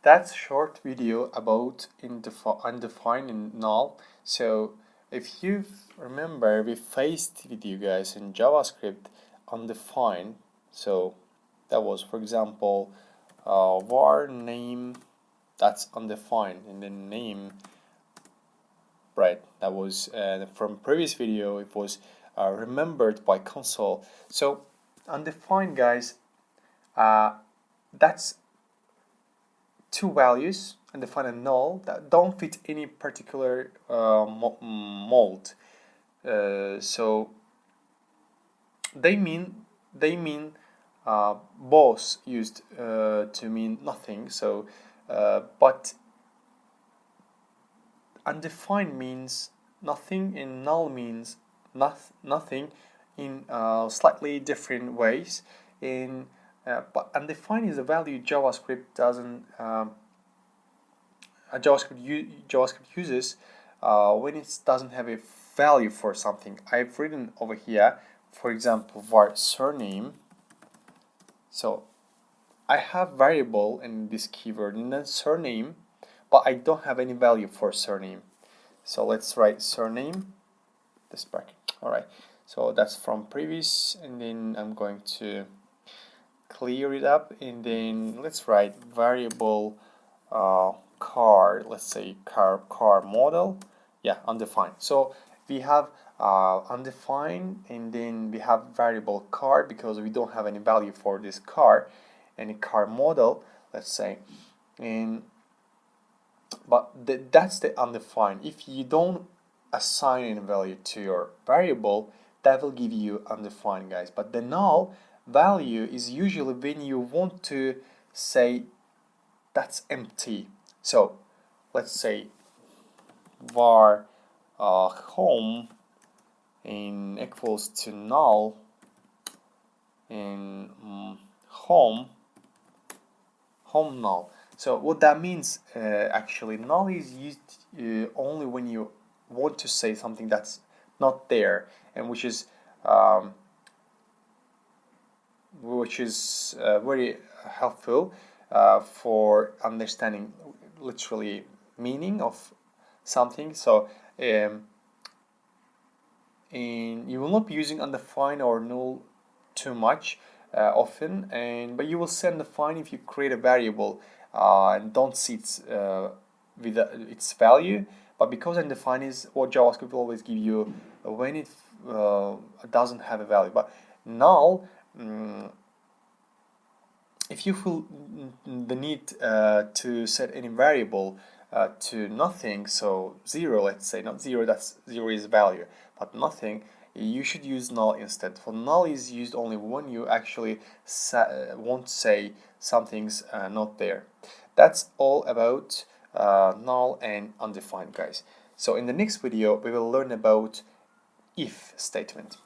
that's short video about undefined and null. So if you remember, we faced with you guys in JavaScript undefined. So that was, for example, var name, that's undefined, and then name, right? That was from previous video. It was remembered by console. So undefined, guys, that's two values, undefined and null, that don't fit any particular mold. So they mean both used to mean nothing. So but undefined means nothing and null means nothing in slightly different ways. But undefined is a value JavaScript doesn't JavaScript uses when it doesn't have a value for something. I've written over here, for example, var surname. So I have variable in this keyword and then surname, but I don't have any value for surname. So let's write surname, this bracket. All right. So that's from previous, and then I'm going to clear it up, and then let's write variable car, let's say car model. Yeah, undefined. So we have undefined, and then we have variable car because we don't have any value for this car, any car model, let's say. And but that's the undefined. If you don't assign any value to your variable, that will give you undefined, guys. But the null value is usually when you want to say that's empty. So let's say var home in equals to null in home null. So what that means, actually, null is used only when you want to say something that's not there, and which is very helpful for understanding literally meaning of something. So and you will not be using undefined or null too much often, but you will say undefined if you create a variable and don't see its with its value. But because undefined is what JavaScript will always give you when it doesn't have a value. But null, if you feel the need to set any variable to nothing, so 0, let's say, not 0, that's 0 is value, but nothing, you should use null instead. For null is used only when you actually won't say something's not there. That's all about null and undefined, guys. So in the next video we will learn about if statement.